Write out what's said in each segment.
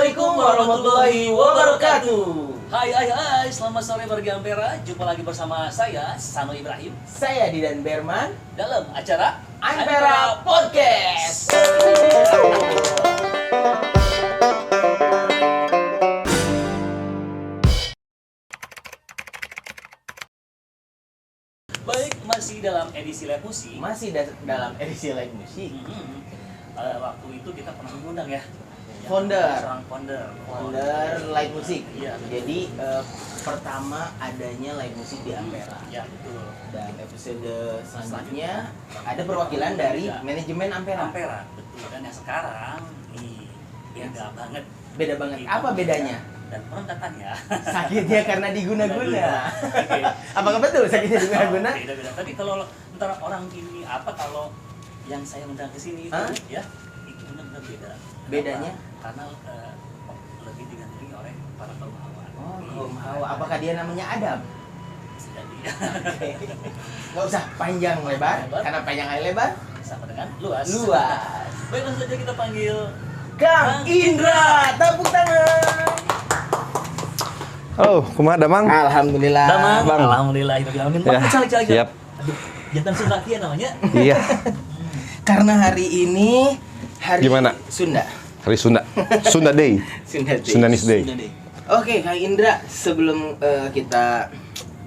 Assalamualaikum warahmatullahi wabarakatuh. Hai, selamat sore warga Ampera. Jumpa lagi bersama saya, Sano Ibrahim, Saya Didan Berman, dalam acara Ampera Podcast. Baik, masih dalam edisi live musik. Masih dalam edisi live musik. Waktu itu kita pernah mengundang ya. Founder live musik. Iya. Jadi pertama adanya live musik di Ampera. Ya, betul. Dan episode selanjutnya ada perwakilan dari manajemen Ampera. Ampera, betul. Dan yang sekarang nih beda banget. Beda banget. Apa bedanya? Dan perontakannya. Sakitnya karena diguna-guna. Oke. Apakah betul sakitnya diguna-guna? Beda-beda. Tapi kalau antara orang ini kalau yang saya undang ke sini itu ya, itu benar-benar beda. Bedanya? Karena lebih digandrungi oleh para kaum hawa. Oh, kaum hawa. Apakah dia namanya Adam? Jadi Nggak usah panjang lebar, karena panjang kali lebar sama dengan luas. Baik, langsung saja kita panggil Kang Indra, tepuk tangan. Halo, kumaha Damang? Alhamdulillah. Damang, Bang. alhamdulillah. Amin. Ya, Caleg. siap. Aduh, jantan Sundaki ya namanya. Iya. Karena hari ini hari Gimana? Sunda. Hari Sunda. Sunda Day. Sundanis Day. Oke, Kang Indra, sebelum kita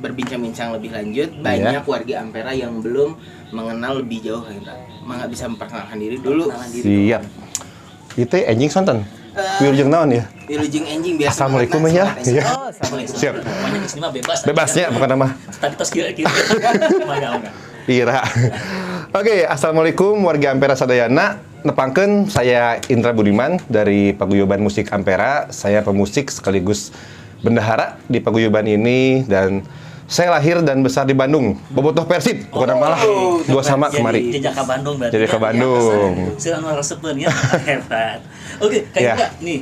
berbincang-bincang lebih lanjut, banyak warga Ampera yang belum mengenal lebih jauh Kang Indra. Mangga bisa memperkenalkan diri dulu. Siap. Itu anjing sonten. Wilujeng naon ya? Wilujeng anjing biasa. Assalamualaikum ya. Iya. Oh, assalamualaikum. Siap. Pokoknya di sini mah bebas. Bebasnya bukan nama. Tadi tos kira. Enggak. Ira. Oke, assalamualaikum warga Ampera Sadayana. Nepangkeun saya Indra Budiman dari Paguyuban Musik Ampera. Saya pemusik sekaligus bendahara di paguyuban ini dan saya lahir dan besar di Bandung. Bobotoh Persib, bukan malah dua sama kemari. Jejak ke Bandung berarti. Jadi ke Bandung. Sedang resepen ya. Hebat. Oke, kayak enggak nih.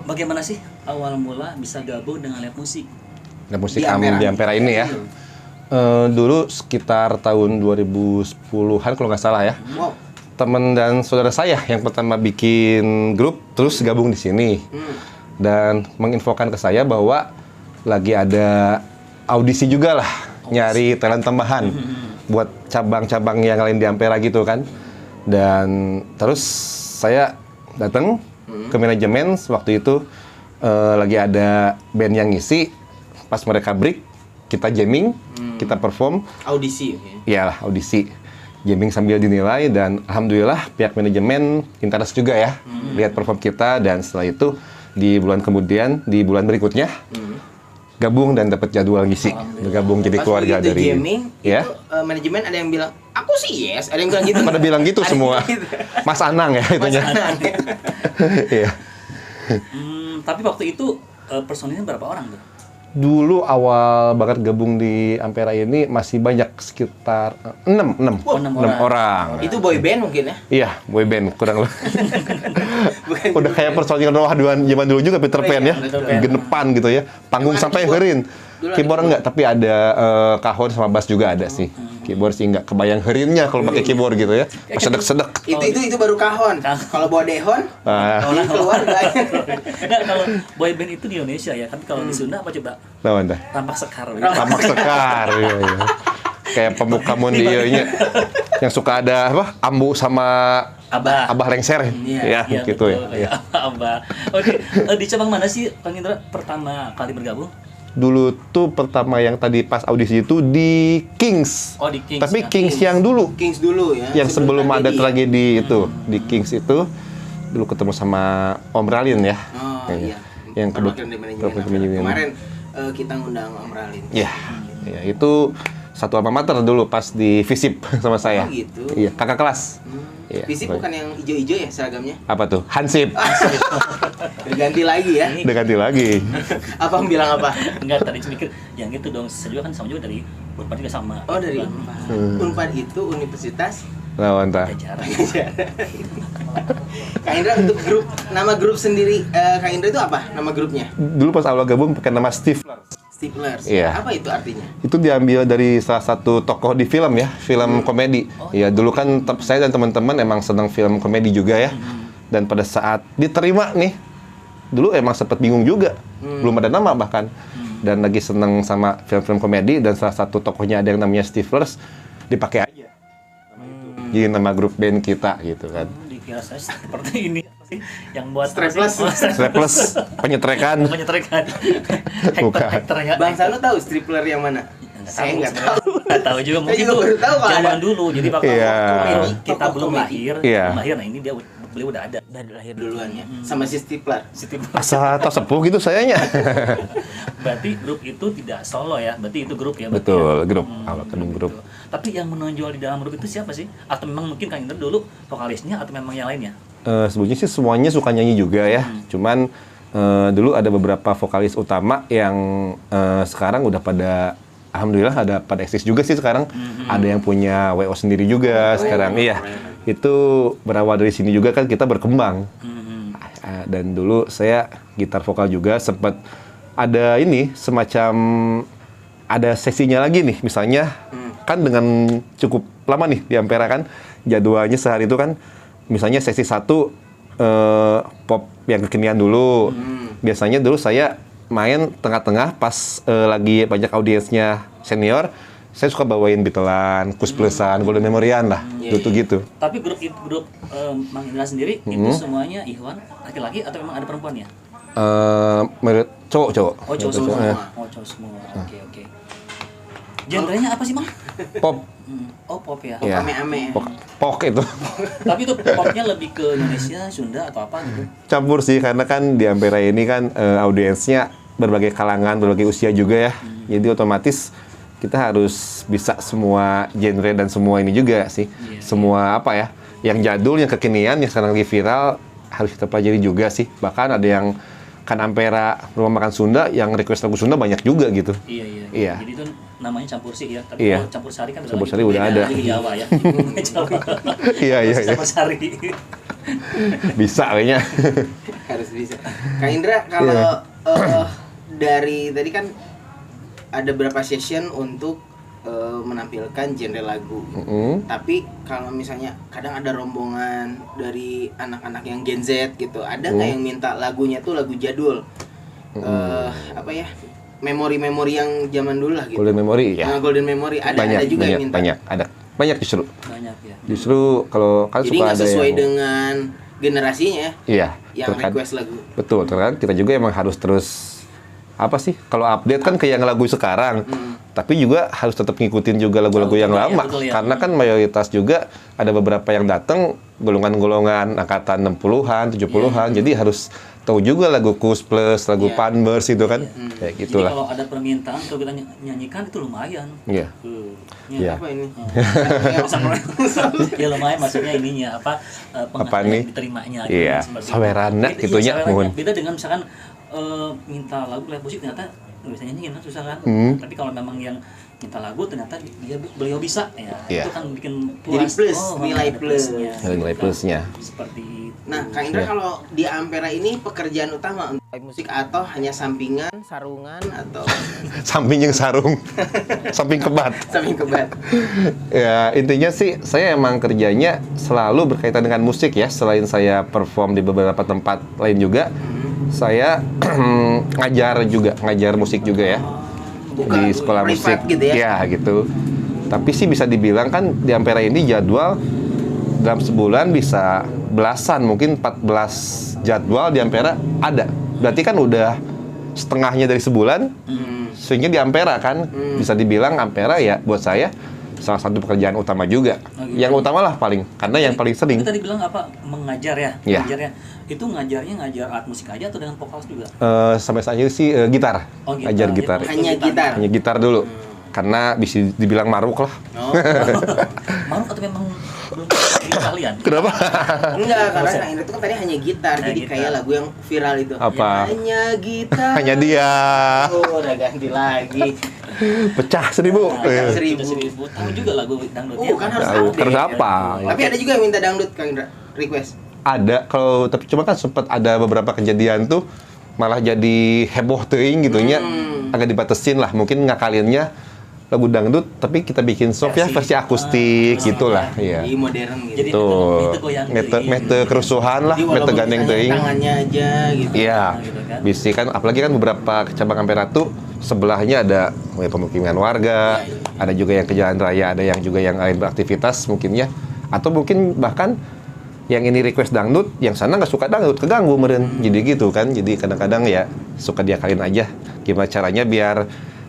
Bagaimana sih awal mula bisa gabung dengan live musik? Live musik Di Ampera. di Ampera ini ya. Dulu sekitar tahun 2010-an kalau nggak salah ya. Wow. Teman dan saudara saya yang pertama bikin grup terus gabung di sini dan menginfokan ke saya bahwa lagi ada audisi juga lah, nyari talent tambahan buat cabang-cabang yang lain di Ampera gitu kan. Dan terus saya datang ke manajemen waktu itu lagi ada band yang ngisi, pas mereka break kita jamming, kita perform. Audisi, oke. Iyalah, audisi. Jamming sambil dinilai dan alhamdulillah pihak manajemen interest juga ya lihat perform kita dan setelah itu di bulan berikutnya gabung dan dapat jadwal ngisi. Gabung jadi Pas keluarga begitu dari jamming, ya. itu manajemen ada yang bilang, aku sih yes, ada yang bilang gitu. Pada bilang gitu Ada semua. yang gitu. Mas Anang ya itunya. Mas Anang. Iya. Tapi waktu itu personilnya berapa orang tuh? Dulu awal banget gabung di Ampera ini masih banyak sekitar 6 Oh, 6 orang. Itu boy band mungkin ya? Iya, boyband kurang lebih. Bukan Udah kayak personil rohaduan zaman dulu juga Peter Pan ya. Peter Pan. Genepan gitu ya. Panggung Gimana sampai keyboard? herin. Dulu ada Keyboard enggak, tapi ada kahon sama bass juga ada sih. Keyboard sih enggak kebayang herinnya kalau pakai keyboard gitu ya. Sedek-sedek. Itu baru kahon. Kalau bawa dehon, Nah, ini keluarga. Nah, kalau boyband itu di Indonesia ya, tapi kalau di Sunda apa coba? lawan dah. Tampak sekar. Tamak sekar. Iya, iya. Kayak pemuka mun dia yang suka ada apa? Ambu sama abah lengser. Iya, Ya, gitu ya. betul. Iya. Abah. Oke, di cabang mana sih Kang Indra pertama kali bergabung? Dulu tuh pertama yang tadi pas audisi itu di Kings. Oh, di Kings. Tapi ya. Kings yang dulu. Kings dulu ya. Yang sebelum ada tragedi itu di Kings itu dulu ketemu sama Om Ralin ya. Oh iya. Yang kedua Perwakilan dari manajemen. Kemarin kita ngundang Om Ralin. ya, ya itu satu alma mater dulu pas di Visip sama saya. Oh gitu. Iya, kakak kelas. Iya, Visip bukan yang ijo-ijo ya seragamnya? apa tuh? Hansip. Ganti lagi ya. Udah ganti lagi. Apa yang bilang apa? Enggak, tadi cuma mikir yang itu dong. Saya juga kan sama juga dari Unpad juga sama. Oh dari Kan. Unpad. Unpad itu universitas Lawan tah. Pajajaran. Kak Indra untuk nama grup sendiri Kak Indra itu apa? Nama grupnya? Dulu pas awal gabung pakai nama Stiflers. Stiflers. Iya. Apa itu artinya? Itu diambil dari salah satu tokoh di film ya, film komedi. Ya dulu kan saya dan teman-teman emang senang film komedi juga ya. Dan pada saat diterima nih, dulu emang sempat bingung juga, belum ada nama bahkan. Dan lagi seneng sama film-film komedi, dan salah satu tokohnya ada yang namanya Stiflers, dipakai aja. Jadi nama grup band kita gitu kan. Dikira saya seperti ini apa sih yang buat Strapless. Strapless, penyetrekan. Menyetrekan. Bukan. Hektarnya. Bang Sano tahu stripler yang mana? Saya nggak tahu. Nggak tahu juga, mungkin juga tuh baru tahu kalau zaman ada. dulu. Jadi bakal Iya. waktu kita Tokoh belum komedi. lahir, Iya. nah ini beliau udah ada Dari lahir duluan ya, sama si stipler. Siti. Asa atau sepuh gitu sayanya. Berarti grup itu tidak solo ya, berarti itu grup ya. Berarti Betul, ya? grup. Awal kedung grup. Betul. Tapi yang menonjol di dalam grup itu siapa sih? Atau memang mungkin Kang Indra dulu vokalisnya atau memang yang lainnya? Sebetulnya sih semuanya suka nyanyi juga ya. Cuman dulu ada beberapa vokalis utama yang sekarang udah pada, alhamdulillah ada pada eksis juga sih sekarang. Ada yang punya WO sendiri juga sekarang. Iya. Itu berawal dari sini juga kan kita berkembang. Dan dulu saya gitar vokal juga, sempat ada ini semacam ada sesinya lagi nih, misalnya kan dengan cukup lama nih di Ampera kan jadwalnya sehari itu kan, misalnya sesi 1 pop yang kekinian dulu. Biasanya dulu saya main tengah-tengah pas lagi banyak audiensnya senior, saya suka bawain Beatles-an, Kus Plusan, Golden Memory-an lah, gitu-gitu. Tapi grup Mang Indra sendiri itu semuanya Ikhwan laki-laki atau memang ada perempuannya? Cowok. Oh cowok semua. Oh cowok semua. Oke. Genrenya apa sih Mang? Pop. Oh pop ya. Ya. Ame-ame. Pok itu. Tapi itu popnya lebih ke Indonesia, Sunda atau apa gitu? Campur sih, karena kan di Ampera ini kan audiensnya berbagai kalangan, berbagai usia juga ya. Jadi otomatis kita harus bisa semua genre dan semua ini juga sih. Semua apa ya, yang jadul, yang kekinian, yang sekarang lagi viral harus kita pelajari juga sih. Bahkan ada yang kan Ampera Rumah Makan Sunda yang request lagu Sunda banyak juga gitu. Iya. Jadi itu namanya campur sih ya. Tapi Iya. kalau campur sari kan Campur lagi sari udah beda, ada. lagi Jawa ya. Jawa. Iya. Campur sari. Bisa kayaknya. Harus bisa. Kang Indra, kalau dari tadi kan ada beberapa session untuk menampilkan genre lagu. Tapi kalau misalnya kadang ada rombongan dari anak-anak yang Gen Z gitu, ada nggak yang minta lagunya tuh lagu jadul? Apa ya? Memori-memori yang zaman dulu lah gitu. Golden Memory ya. Nah, Golden Memory ada juga yang minta. Banyak justru. Banyak ya. Justru kalau kan Jadi suka nggak ada sesuai yang dengan generasinya iya, yang terkadang- request lagu. Betul, terkadang kita juga emang harus terus apa sih? Kalau update kan ke yang lagu sekarang. Tapi juga harus tetap ngikutin juga lagu-lagu yang Iya, lama. betul ya. Karena kan mayoritas juga ada beberapa yang datang golongan-golongan angkatan 60-an, 70-an. Jadi harus tahu juga lagu Kus Plus, lagu Panbers itu kan. Kayak Jadi gitulah. kalau ada permintaan kalau kita nyanyikan itu lumayan. Iya. Iya. Apa ini? Ya lumayan maksudnya ininya apa Apa nih? diterimanya Iya, seperti itu. sawerana Beda- gitunya, sawerana. mohon. Beda dengan misalkan minta lagu live musik ternyata nggak bisa nyanyiin kan susah kan. Tapi kalau memang yang minta lagu ternyata beliau bisa ya Iya. itu kan bikin Jadi plus, nilai ada plus. plusnya. Nilai plusnya. Seperti Nah, Kang Indra Iya. kalau di Ampera ini pekerjaan utama untuk live musik atau hanya sampingan, sarungan atau Samping yang sarung, samping kebat. samping kebat? Ya, intinya sih saya emang kerjanya selalu berkaitan dengan musik ya. Selain saya perform di beberapa tempat lain juga, saya ngajar musik juga ya. Bukan Di sekolah privat musik. gitu ya? Iya, gitu. Tapi sih bisa dibilang kan di Ampera ini jadwal dalam sebulan bisa belasan, mungkin 14 jadwal di Ampera ada. Berarti kan udah setengahnya dari sebulan. Sehingga di Ampera kan bisa dibilang Ampera ya buat saya salah satu pekerjaan utama juga. gitu. Yang utama lah paling, karena yang paling sering. Itu tadi bilang apa mengajar ya? Iya. Mengajarnya. Itu ngajarnya ngajar art musik aja atau dengan vokal juga? Sampai saat ini sih gitar. Oh, gitar. Ajar gitar. Ya, Hanya gitar. Hanya gitar dulu. Karena bisa dibilang maruk lah. Oh, Maruk atau memang belum ini kalian? Kenapa? enggak, karena Kang Indra itu kan tadi hanya gitar, Hanya jadi gitar. kayak lagu yang viral itu. Apa? Hanya gitar. Hanya dia. Oh, udah ganti lagi. Pecah 1000. Pecah 1000. Kita 1000. Tahu juga lagu dangdutnya. Oh, kan harus Tahu, update. harus apa? Tapi ada juga yang minta dangdut, Kang Indra, request. Ada, kalau tapi cuma kan sempat ada beberapa kejadian tuh malah jadi heboh teuing gitunya. Agak dibatasin lah, mungkin ngakalinnya lagu dangdut tapi kita bikin soft ya versi akustik gitulah. Iya. Jadi modern gitu. Jadi Tuh. mete goyang Mete kerusuhan lah, Jadi mete walaupun gandeng misalnya teuing. tangannya aja gitu. Iya. gitu kan. Bisa kan apalagi kan beberapa cabang Ampera tuh sebelahnya ada pemukiman warga, ada juga yang ke jalan raya, ada yang juga yang lain beraktivitas mungkin ya. Atau mungkin bahkan yang ini request dangdut, yang sana nggak suka dangdut, keganggu meren. Jadi gitu kan. Jadi kadang-kadang ya suka diakalin aja gimana caranya biar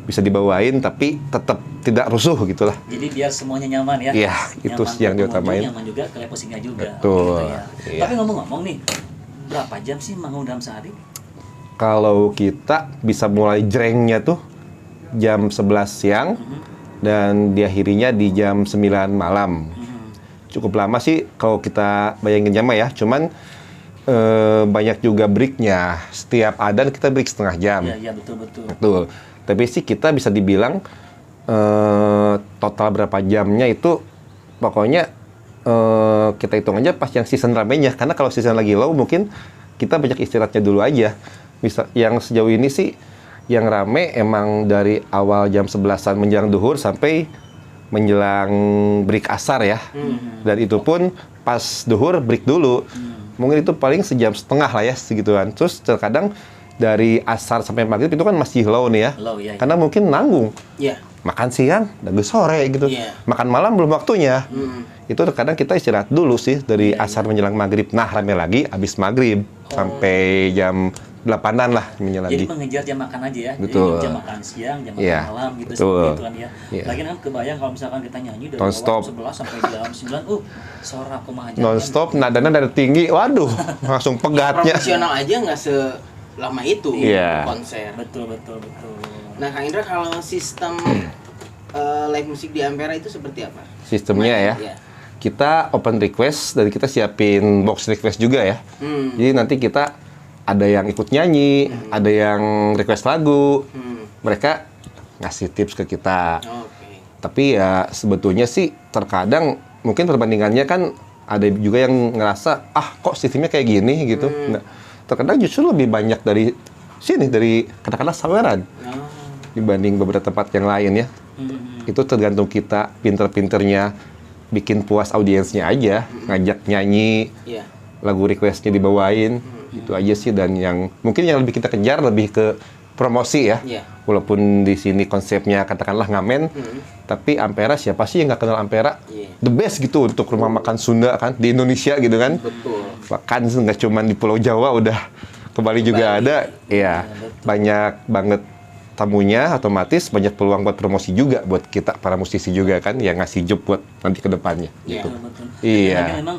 bisa dibawain tapi tetap tidak rusuh gitulah. Jadi biar semuanya nyaman ya. Iya, itu Nyaman sih yang ke pengunjung, diutamain. Nyaman juga ke live musiknya juga. Betul, Gitu ya. iya. Tapi ngomong-ngomong nih, berapa jam sih manggung dalam sehari? Kalau kita bisa mulai jrengnya tuh jam 11 siang dan diakhirinya di jam 9 malam. Cukup lama sih kalau kita bayangin jamnya ya, cuman banyak juga breaknya. Setiap adan kita break setengah jam. Iya, betul-betul. Betul. Tapi sih kita bisa dibilang total berapa jamnya itu pokoknya kita hitung aja pas yang season ramenya. Karena kalau season lagi low mungkin kita banyak istirahatnya dulu aja. Bisa yang sejauh ini sih yang rame emang dari awal jam 11-an menjelang duhur sampai menjelang break asar ya. Dan itu pun pas duhur break dulu. Mungkin itu paling sejam setengah lah ya segituan. Terus terkadang dari asar sampai maghrib itu kan masih low nih ya. Low, ya. Karena mungkin nanggung. Iya. Makan siang, dan sore gitu. Iya. Makan malam belum waktunya. Itu terkadang kita istirahat dulu sih dari asar menjelang maghrib. Nah rame lagi abis maghrib sampai jam 8-an lah menjelang Jadi lagi. mengejar jam makan aja ya. Betul. Jadi jam makan siang, jam makan Iya, malam gitu betul. seperti itu kan ya. Iya. Lagi kan kebayang kalau misalkan kita nyanyi dari Non-stop. jam 11 sampai jam 9, suara kumaha aja. Non-stop, nadanya dari tinggi, waduh, langsung pegatnya. Profesional aja nggak selama itu Iya. konser. Betul. Nah, Kang Indra kalau sistem live musik di Ampera itu seperti apa? Sistemnya ya. Iya. Kita open request dan kita siapin box request juga ya. Jadi nanti kita ada yang ikut nyanyi, ada yang request lagu. Mereka ngasih tips ke kita. Oke. Tapi ya sebetulnya sih terkadang mungkin perbandingannya kan ada juga yang ngerasa kok sistemnya kayak gini gitu. Nah, terkadang justru lebih banyak dari sini dari katakanlah Saweran dibanding beberapa tempat yang lain ya. Itu tergantung kita pinter-pinternya bikin puas audiensnya aja, ngajak nyanyi, Iya. lagu requestnya dibawain, itu aja sih. Dan yang mungkin yang lebih kita kejar lebih ke promosi ya. Iya. Walaupun di sini konsepnya katakanlah ngamen, tapi Ampera siapa sih yang nggak kenal Ampera? Iya. The best gitu untuk rumah makan Sunda kan di Indonesia gitu kan. Betul. Bahkan nggak cuma di Pulau Jawa, udah ke Bali juga ada. Iya, banyak banget tamunya, otomatis banyak peluang buat promosi juga buat kita para musisi juga kan yang ngasih job buat nanti ke depannya Iya. gitu. Betul. Iya. Dan memang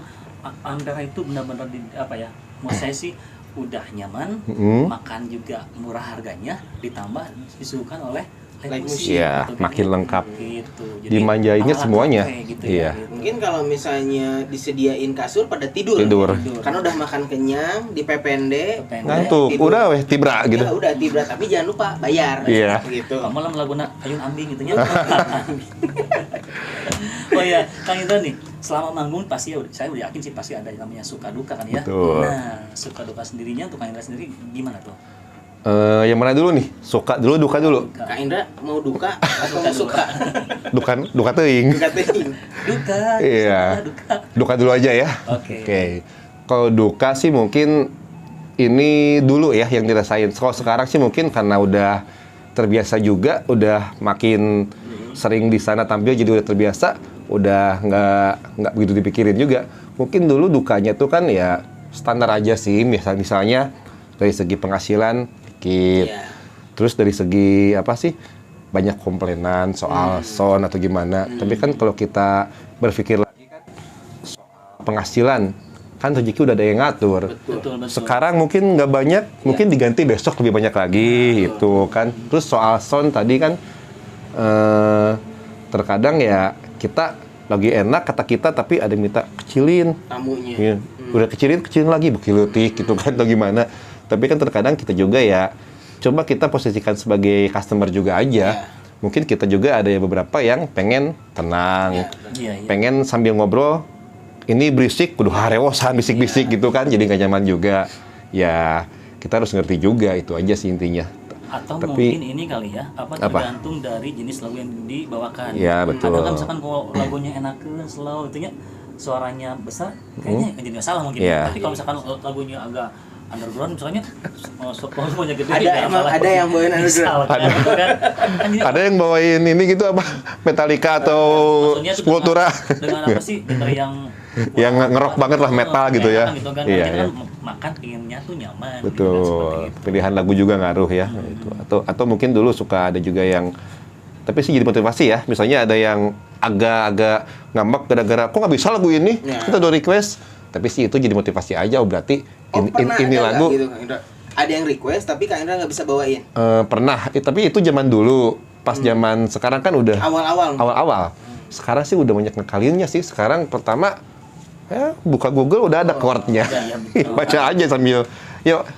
Ampera itu benar-benar menurut saya sih udah nyaman, makan juga murah harganya, ditambah disuguhkan oleh live musik. Iya, gitu, makin kan. lengkap. Gitu. Dimanjainnya ala semuanya. kafe gitu Iya. ya, gitu. Mungkin kalau misalnya disediain kasur pada tidur. Tidur. Karena udah makan kenyang, di pepende, Pepende. Ngantuk, tidur. udah weh tibra gitu. Ya, udah tidur, tapi jangan lupa bayar. Iya. Gitu. Kamu lah lagu Ayun Ambing gitu ya. Oh ya, Kang Indra nih, selama manggung pasti ya, saya udah yakin sih pasti ada yang namanya suka duka kan ya. Betul. Nah, suka duka sendirinya untuk Kang Indra sendiri gimana tuh? Yang mana dulu nih? Suka dulu, duka dulu. Kak Indra mau duka atau mau suka? Duka teuing. Duka teuing. Duka. Iya. Duka. Duka dulu aja ya. Oke. Kalau duka sih mungkin ini dulu ya yang dirasain. Kalau sekarang sih mungkin karena udah terbiasa juga, udah makin sering di sana tampil jadi udah terbiasa, udah nggak begitu dipikirin juga. Mungkin dulu dukanya tuh kan ya standar aja sih, misalnya dari segi penghasilan dikit, Iya. terus dari segi apa sih banyak komplainan soal sound atau gimana. Tapi kan kalau kita berpikir lagi kan soal penghasilan, kan rezeki udah ada yang ngatur. Betul. Sekarang mungkin nggak banyak, mungkin diganti besok lebih banyak lagi gitu kan. Terus soal sound tadi kan terkadang ya kita lagi enak kata kita tapi ada yang minta kecilin. Tamunya. Ya, udah kecilin lagi bekilutik gitu kan atau gimana. Tapi kan terkadang kita juga ya coba kita posisikan sebagai customer juga aja. Mungkin kita juga ada beberapa yang pengen tenang, Iya. pengen sambil ngobrol. Ini berisik, kudu harewosan bisik-bisik gitu kan, jadi nggak nyaman juga. Ya kita harus ngerti juga, itu aja sih intinya. Atau Tapi- mungkin ini kali ya, tergantung dari jenis lagu yang dibawakan. Iya, betul. Ada kan misalkan kalau lagunya enakeun, slow, itunya suaranya besar, kayaknya jadi nggak salah mungkin. Iya. Tapi kalau misalkan lagunya agak underground misalnya, suaranya gede, Ada nggak emang salah. ada yang bawain underground. Misalkan, gitu kan. Kan jadi- Ada yang bawain ini gitu apa? Metallica atau maksudnya itu Sepultura. dengan apa sih, genre yang Yang ngerok banget lah, metal gitu ya. Gitu kan. Iya, Kita iya. kan makan inginnya tuh nyaman. Gitu kan, Betul. seperti itu. Pilihan lagu juga ngaruh ya. Itu. Atau mungkin dulu suka ada juga yang tapi sih jadi motivasi ya. Misalnya ada yang agak-agak ngambek gara-gara kok nggak bisa lagu ini? Ya. Kita udah request. Tapi sih itu jadi motivasi aja. Oh berarti Pernah ini ada lagu nggak gitu, Kang Indra? Ada yang request tapi Kang Indra nggak bisa bawain. pernah. Tapi itu zaman dulu. Pas zaman sekarang kan udah Awal-awal. awal-awal. Sekarang sih udah banyak ngekalinnya sih. Sekarang pertama buka Google udah ada chordnya. Iya, betul. Baca aja sambil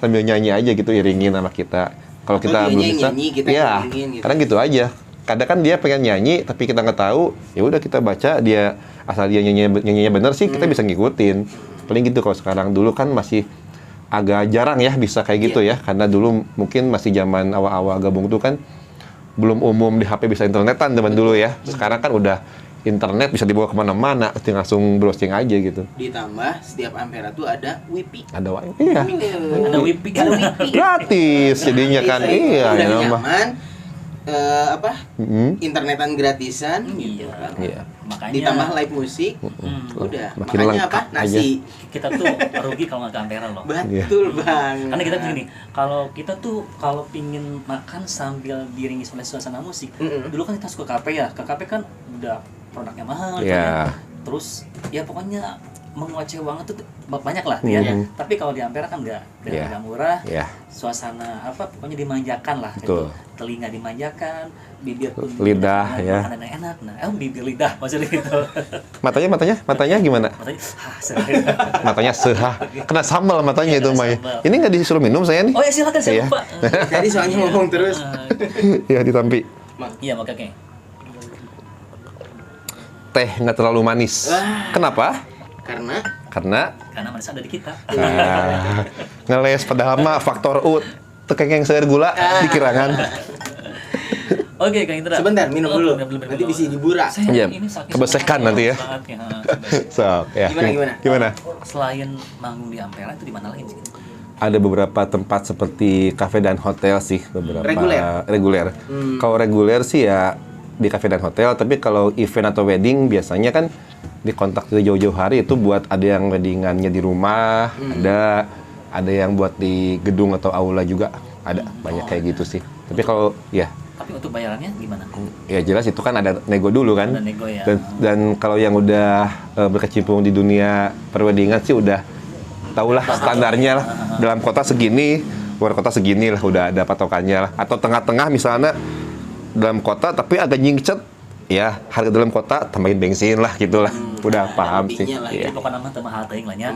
nyanyi aja gitu, iringin sama kita. Kalau Atau kita dianya belum yang bisa, nyanyi, kita ya, yang iringin gitu. kadang gitu aja. Kadang kan dia pengen nyanyi tapi kita nggak tahu, ya udah kita baca dia asal dia nyanyinya bener sih kita bisa ngikutin. Paling gitu. Kalau sekarang, dulu kan masih agak jarang ya bisa kayak gitu ya, karena dulu mungkin masih zaman awal-awal gabung tuh kan belum umum di HP bisa internetan zaman dulu ya. Sekarang kan udah internet bisa dibawa kemana-mana, tinggal langsung browsing aja gitu. Ditambah setiap Ampera tuh ada Wipi. Ada wifi, iya. Ada Wipi. Ada Wipi. Gratis jadinya kan, iya. Udah Ya, mah. nyaman. Internetan gratisan. Iya. Iya. Makanya Ditambah live musik. Udah. Makin Makanya lengkap apa? Nasi. kita tuh rugi kalau nggak ke Ampera loh. Betul bang. Karena kita begini, kalau kita tuh kalau pingin makan sambil diiringi oleh suasana musik, dulu kan kita suka kafe ya, ke kafe kan udah produknya mahal, Iya. gitu ya. Terus ya pokoknya menguasai uang itu banyak lah ya. Tapi kalau di Ampera kan enggak, dengan Iya. harga murah, Iya. suasana pokoknya dimanjakan lah. Betul. Gitu. Telinga dimanjakan, bibir pun Lidah, ya. makanan yang enak. Nah, bibir lidah maksudnya gitu. Matanya gimana? Makanya, Matanya sehah. Kena sambal matanya itu, Mai. sambal. Ini nggak disuruh minum saya nih? oh ya silakan, saya Iya. lupa. Jadi soalnya ngomong terus. Iya, ditampi. Iya, makanya. Teh nggak terlalu manis. Wah. Kenapa? Karena Karena manis ada di kita. Ngeles padahal mah faktor U tekengeng seueur gula dikirangan. Oke, Kang Indra. sebentar minum dulu. Belum. Nanti bisa dibura. Saya Iya, ini sakit kebesekan banget nanti ya. banget ya. So, ya. Gimana? Selain manggung di Ampera itu di mana lagi sih? Ada beberapa tempat seperti kafe dan hotel sih, beberapa reguler. Kalau reguler sih ya di kafe dan hotel, tapi kalau event atau wedding biasanya kan dikontak dari jauh-jauh hari, itu buat ada yang weddingannya di rumah, ada yang buat di gedung atau aula juga, ada banyak kayak gitu sih. Tapi kalau ya Tapi untuk bayarannya gimana? ya jelas itu kan ada nego dulu kan. Ada nego ya. Dan kalau yang udah berkecimpung di dunia perweddingan sih udah tahulah standarnya lah. Dalam kota segini, luar kota segini lah, udah ada patokannya lah. Atau tengah-tengah misalnya dalam kota tapi agak nyingcet, ya harga dalam kota tambahin bensin lah gitulah. Udah paham sih. lebihnya lah. Iya. Jadi pokoknya mah teu mahal teuing lah nya.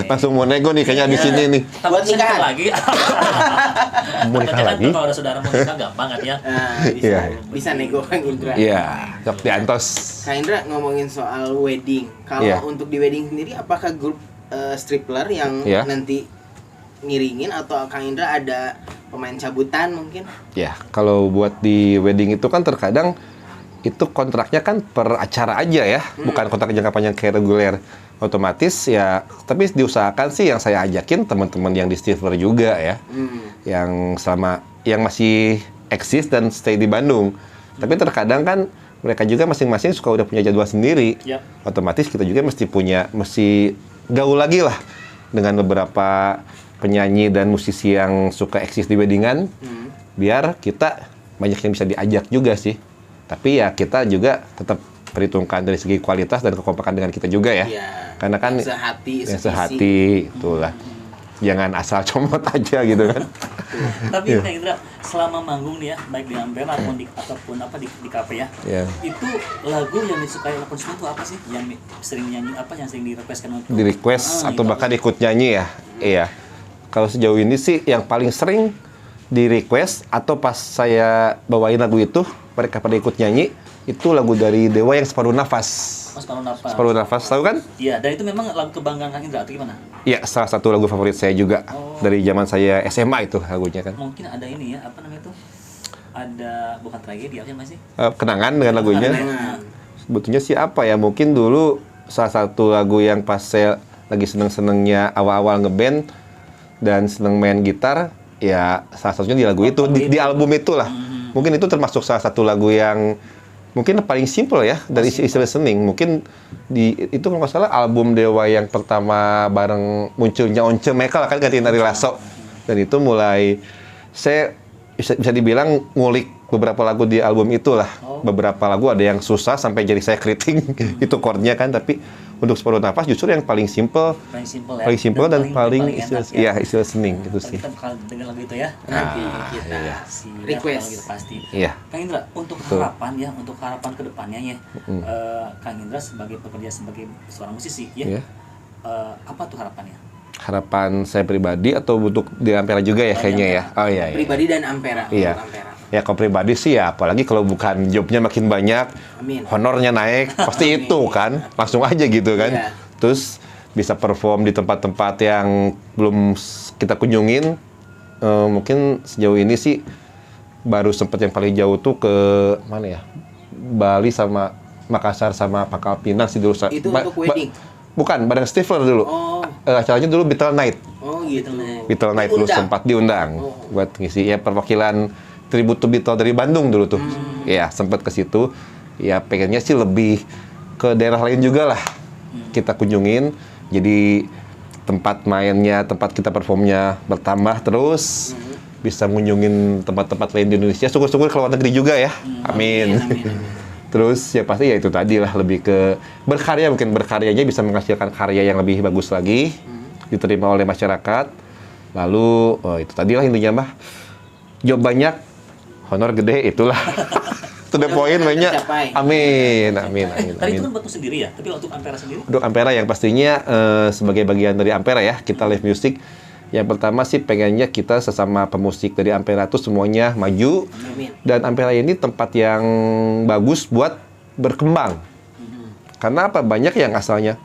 Langsung mau nego nih kayaknya di sini nih. Tapi Buat bisa nikahan. lagi. Mau nikah Kan lagi? kalau ada saudara mau nikah gampang kan ya. Iya. Bisa nego Kang Indra. Iya, sok diantos. Kang Indra ngomongin soal wedding. Kalau Iya. untuk di wedding sendiri, apakah grup stripper yang Iya. nanti ngiringin atau Kang Indra ada pemain cabutan mungkin? Ya, kalau buat di wedding itu kan terkadang itu kontraknya kan per acara aja ya, bukan kontrak jangka panjang kayak reguler. Otomatis ya, tapi diusahakan sih yang saya ajakin teman-teman yang di stripper juga ya, yang masih eksis dan stay di Bandung. Tapi terkadang kan mereka juga masing-masing suka udah punya jadwal sendiri. Yap. Otomatis kita juga mesti gaul lagi lah dengan beberapa penyanyi dan musisi yang suka eksis di weddingan, biar kita banyak yang bisa diajak juga sih. Tapi ya kita juga tetap perhitungkan dari segi kualitas dan kekompakan dengan kita juga ya. Iya. Karena kan Yang sehati, yang sevisi. sehati, itulah. Jangan asal comot aja gitu kan. Tapi Kang Indra, selama manggung nih ya, baik di Ampera ataupun di kafe ya, Iya. itu lagu yang disukai oleh konsumen itu apa sih? Yang sering nyanyi yang sering di-requestkan untuk Di request atau itu bahkan ikut nyanyi ya. Iya. Kalau sejauh ini sih yang paling sering di request atau pas saya bawain lagu itu mereka pada ikut nyanyi, itu lagu dari Dewa yang Separuh Nafas. Mas Paru Nafas. Separuh Nafas, tahu kan? Iya, dan itu memang lagu kebanggaan Kang Indra atau gimana? Iya, salah satu lagu favorit saya juga. Dari zaman saya SMA itu lagunya kan. Mungkin ada ini ya, apa namanya itu? Ada bukan tragedi apa sih masih? Kenangan dengan lagunya. Kenangan. Sebetulnya sih apa ya, mungkin dulu salah satu lagu yang pas saya lagi seneng-senengnya awal-awal ngeband dan seneng main gitar, ya salah satunya di lagu itu, di album itulah. Mungkin itu termasuk salah satu lagu yang mungkin paling simple ya dari isi listening. Mungkin itu kalau nggak salah album Dewa yang pertama bareng munculnya Once Mekel kan, gantiin Ari Lasso. Dan itu mulai saya bisa dibilang ngulik beberapa lagu di album itulah. Beberapa lagu ada yang susah sampai jadi saya keriting itu chordnya kan, tapi untuk Separuh Nafas justru yang paling simple ya. Paling simple dan paling enak ya. isi listening itu sih. Kita bakal dengar lagu itu ya. Nanti kita request. Gitu pasti. Iya. Kang Indra, untuk harapan kedepannya ya, Kang Indra sebagai pekerja sebagai seorang musisi ya, Iya. apa tuh harapannya? Harapan saya pribadi atau untuk di Ampera juga ya kayaknya ya. Oh iya. Pribadi dan Ampera. Iya. Untuk Ampera. Ya kalau pribadi sih ya, apalagi kalau bukan jobnya makin banyak, Amin. honornya naik, pasti Amin. itu kan, langsung aja gitu kan. Iya. Terus bisa perform di tempat-tempat yang belum kita kunjungin. Mungkin sejauh ini sih baru sempat yang paling jauh tuh ke mana ya? Bali sama Makassar sama Pangkal Pinang sih dulu. Itu untuk wedding? Bukan, bareng Stifler dulu. Oh. Acaranya dulu Beatle Night. Oh gitu. Beatle Night dulu sempat diundang buat ngisi ya perwakilan tribute to Beatle dari Bandung dulu tuh. Ya, sempat ke situ. Ya, pengennya sih lebih ke daerah lain juga lah. Kita kunjungin. Jadi tempat mainnya, tempat kita performnya bertambah terus. Bisa mengunjungin tempat-tempat lain di Indonesia. Syukur-syukur ke luar negeri juga ya. Amin. Terus ya pasti ya itu tadi lah, lebih ke berkarya, mungkin berkaryanya bisa menghasilkan karya yang lebih bagus lagi, diterima oleh masyarakat. Lalu itu tadi lah intinya mah, job banyak, honor gede, itulah. To the point banyak. Amin. Tadi itu kan buat sendiri ya, tapi untuk Ampera sendiri? Untuk Ampera yang pastinya sebagai bagian dari Ampera ya, kita live music. Yang pertama sih pengennya kita sesama pemusik dari Ampera tuh semuanya maju. Amin. Dan Ampera ini tempat yang bagus buat berkembang. Karena apa? Banyak yang asalnya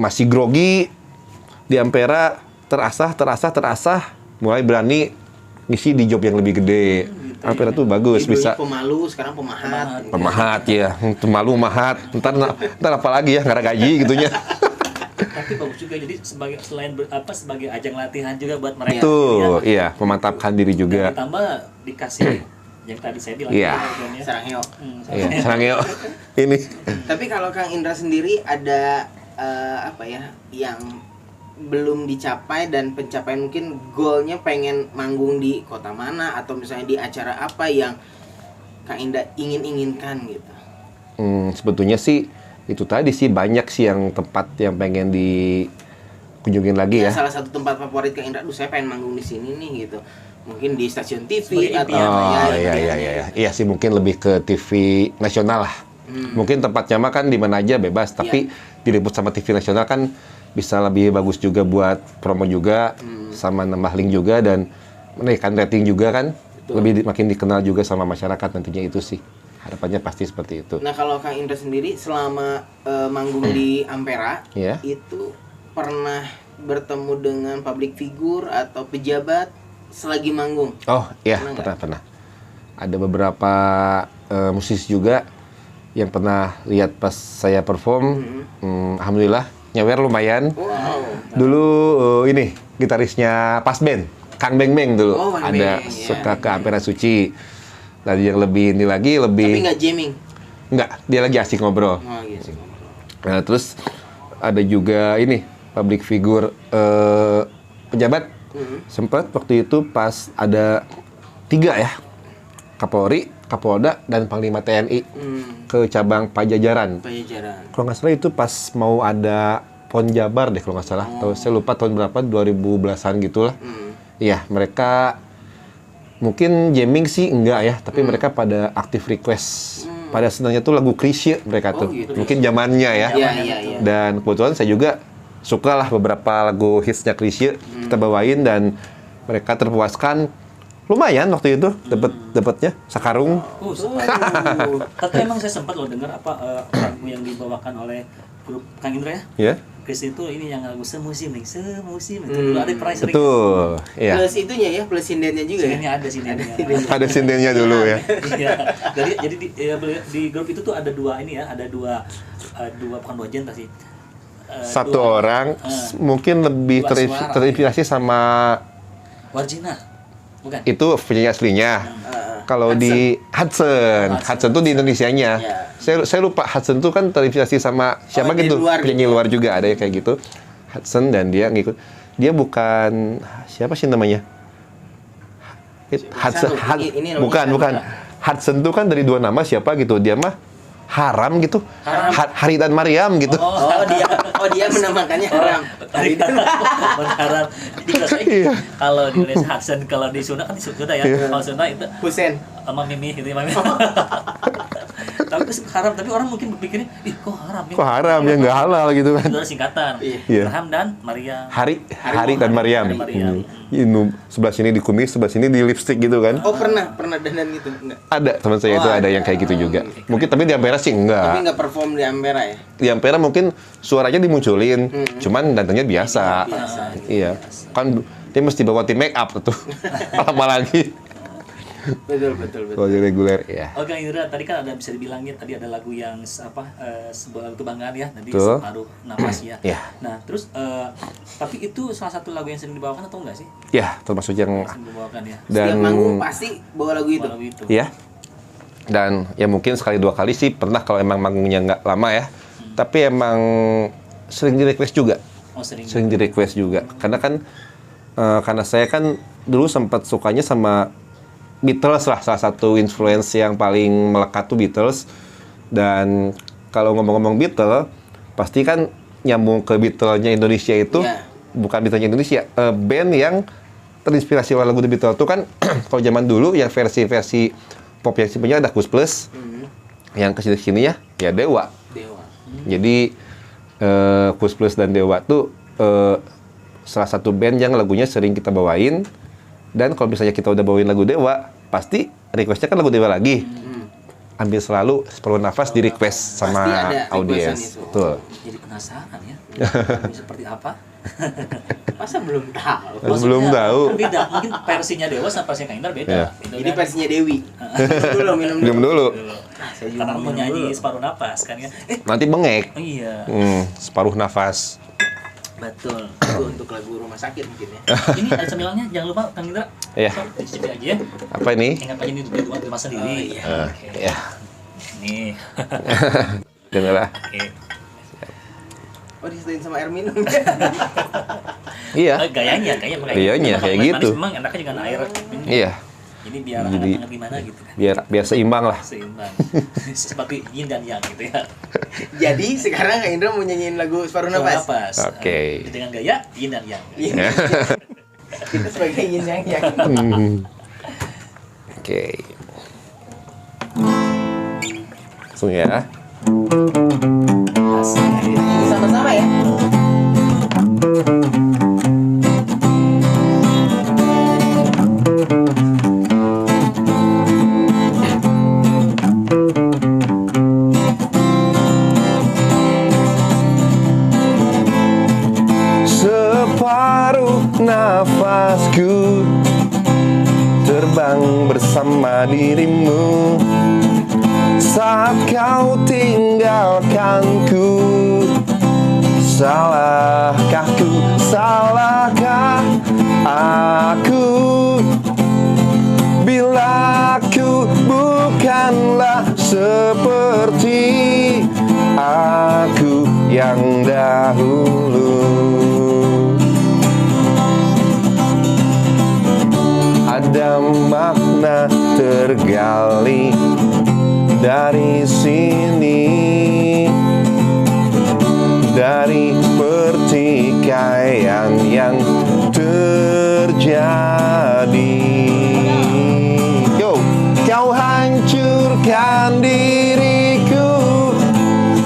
masih grogi di Ampera, terasah, mulai berani ngisi di job yang lebih gede. Ampera tuh bagus, bisa pemalu, sekarang pemahat. Pemahat ya, pemalu, mahat. Ntar apa lagi ya, nggak ada gaji gitunya. Tapi bagus juga, jadi sebagai ajang latihan juga buat mereka. Betul, iya, memantapkan diri juga. Dan ditambah dikasih yang tadi saya bilang. Iya. Sarangeo. Iya, Sarangeo. Ini. Tapi kalau Kang Indra sendiri ada apa ya yang belum dicapai dan pencapaian, mungkin goalnya pengen manggung di kota mana atau misalnya di acara apa yang Kang Indra inginkan gitu? Sebetulnya sih itu tadi sih, banyak sih yang tempat yang pengen dikunjungin lagi ya. Salah satu tempat favorit Kang Indra, saya pengen manggung di sini nih gitu. Mungkin di stasiun TV Sebagai atau Iya sih, mungkin lebih ke TV nasional lah. Mungkin tempatnya mah kan di mana aja bebas, tapi diliput sama TV nasional kan bisa lebih bagus juga buat promo juga, sama nambah link juga dan menaikkan rating juga kan. Betul. Makin dikenal juga sama masyarakat nantinya, itu sih. Harapannya pasti seperti itu. Nah, kalau Kang Indra sendiri selama manggung di Ampera, itu pernah bertemu dengan public figure atau pejabat selagi manggung? Oh iya, pernah. Ada beberapa musisi juga yang pernah lihat pas saya perform. Alhamdulillah nyawer lumayan. Wow. Dulu ini gitarisnya Pas Band, Kang Beng Beng dulu. Ada suka ke Ampera Suci. Tadi yang lebih ini lagi Tapi nggak jamming? Nggak, dia lagi asik ngobrol. Nah, terus ada juga ini public figure pejabat. Sempat waktu itu pas ada 3 ya, Kapolri, Kapolda, dan Panglima TNI ke cabang Pajajaran. Kalau nggak salah itu pas mau ada PON Jabar deh kalau nggak salah. Atau saya lupa tahun berapa, 2010-an gitulah. Iya, mereka mungkin jamming sih enggak ya, tapi mereka pada aktif request. Pada senangnya tuh lagu Chrisye mereka tuh. Gitu. Mungkin zamannya ya. Iya. Dan kebetulan saya juga suka lah beberapa lagu hitsnya Chrisye kita bawain, dan mereka terpuaskan. Lumayan waktu itu dapatnya sakarung. Tapi emang saya sempat loh dengar lagu yang dibawakan oleh grup Kang Indra ya. Ya. Chris itu ini yang lagu semusim nih, semusim itu dulu ada pernah sering. Betul. Iya. Plus itunya ya, plus sindennya juga ya. Sindennya ada sindennya. Ada sindennya dulu ya. Iya. Jadi di grup itu tuh ada dua ini ya, ada dua bukan dua genre sih. Satu Dua- orang mungkin lebih dua suara. terinspirasi sama Warjina. Bukan. itu penyanyi aslinya. Kalau di Hudson tuh di Indonesianya. Ya. Saya lupa Hudson tuh kan terinspirasi sama siapa dari gitu, luar penyanyi gitu. luar juga ada yang kayak gitu. Hudson dan dia ngikut. Dia bukan siapa sih namanya? Hudson, Ini namanya bukan. Hudson tuh kan dari dua nama siapa gitu. Dia mah Haram gitu. Hari dan Mariam gitu. dia menamakannya Haram. Berharap Iya. kalau di Indonesia Hudson, kalau di Sunda kan di Sunda ya. Iya. Kalau Sunda itu Husen. sama Mimi gitu ya, Mimi. Tapi itu haram, tapi orang mungkin berpikirnya, ih kok haram ya? Kok haram ya, nggak halal gitu kan. Itu ada singkatan. Iya. Abraham dan Maria. Hari dan Mariam. Hari Mariam. Ini sebelah sini di kumis, sebelah sini di lipstick gitu kan. Oh, pernah dandan gitu? Enggak. Ada teman saya itu ada yang kayak gitu juga. Mungkin tapi di Ampera sih Tapi enggak. enggak perform di Ampera ya? Di Ampera mungkin suaranya dimunculin, cuman dandannya biasa. Biasa. Iya. Kan dia mesti bawa tim make up tuh. Lama lagi. Betul. Kalau di reguler ya. Oke Indra, tadi kan ada bisa dibilangnya tadi ada lagu yang sebuah lagu kebanggaan ya, tadi Betul. Separuh Nafas ya. Iya. Nah terus tapi itu salah satu lagu yang sering dibawakan atau enggak sih? Ya, termasuk yang Sering dibawakan ya. Setiap dan manggung pasti bawa lagu itu. Lagu itu. ya. Dan ya mungkin sekali dua kali sih pernah kalau emang manggungnya nggak lama ya. Tapi emang sering di request juga. Oh sering. Sering di request juga. Karena kan karena saya kan dulu sempat sukanya sama Beatles lah, salah satu influence yang paling melekat tuh Beatles. Dan kalau ngomong-ngomong Beatles, pasti kan nyambung ke Beatles-nya Indonesia itu, Iya. bukan Beatles-nya Indonesia, band yang terinspirasi oleh lagu The Beatles itu kan kalau zaman dulu yang versi-versi pop yang simpelnya ada Kus Plus, yang kesini-sini ya Dewa. Jadi Kus Plus dan Dewa tuh salah satu band yang lagunya sering kita bawain. Dan kalau misalnya kita udah bawain lagu Dewa, pasti requestnya kan lagu Dewa lagi. Ambil selalu Separuh Nafas di request sama Pasti ada audiens. requestan itu. Betul. Jadi penasaran ya. Ini seperti apa? Masa belum tahu? Belum Maksudnya, tahu. kan beda. Mungkin versinya Dewa sama versinya Kang Indra beda. Iya. Gitu Ini kan. versinya Dewi. Minum Minum dulu. Saya juga Karena mau minum nyanyi dulu. Separuh Nafas kan ya. Nanti bengek. Iya. Separuh Nafas. Betul. Itu untuk lagu rumah sakit mungkin ya. Ini ada cemilannya, jangan lupa Kang Indra. Iya. So, dicicipi aja ya. Apa ini? Ingat aja ini untuk di rumah sendiri. Oh, iya. Oke. Ya. Nih. Dengarlah. Oke. Oh, disatuin sama air minum. Iya. Gayanya Gayanya kayak manis gitu. memang enaknya dengan air. Iya. Jadi biar Jadi- hangat gimana gitu kan. Biar seimbang lah. Seimbang. Seperti yin dan yang gitu ya. Jadi sekarang Kak Indra mau nyanyiin lagu Separuh Nafas. Nafas. Oke. Dengan gaya yin dan yang. Iya. Kita sebagai yin yang yang. Oke. Langsung ya. Sama-sama ya. Separuh nafasku terbang bersama dirimu saat kau tinggalkanku. Salahkah ku, salahkah aku bila ku bukanlah seperti aku yang dahulu. Ada makna tergali dari sini, dari pertikaian yang terjadi. Yo, kau hancurkan diriku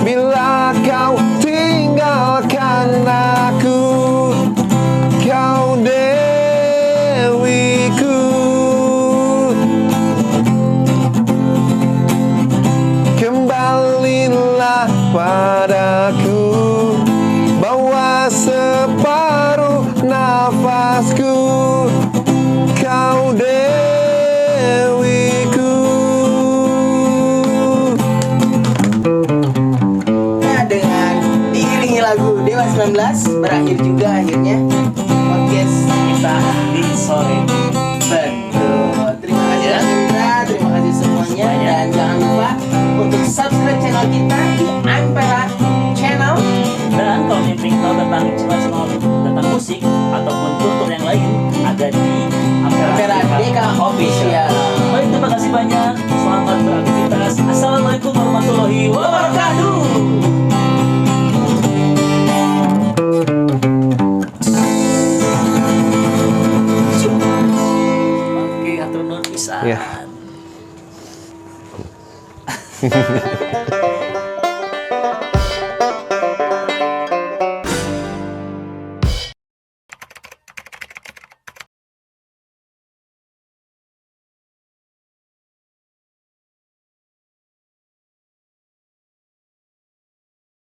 bila kau tinggalkan aku. Kau dewiku, kembalilah padaku, bawa nafasku, kau dewiku. Nah, dengan diiringi lagu Dewa 19 berakhir juga akhirnya podcast Kita di sore. Betul. Terima kasih Kak Indra, terima kasih semuanya, dan jangan lupa untuk subscribe channel kita di Ampera Channel. Dan kalau ingin tahu tentang channel tentang musik ataupun tutur yang lain, ada di Ampera DK Official. Baik, terima kasih banyak. Selamat beraktivitas. Assalamualaikum warahmatullahi wabarakatuh. Oke, hatur nuhun pisan. Iya.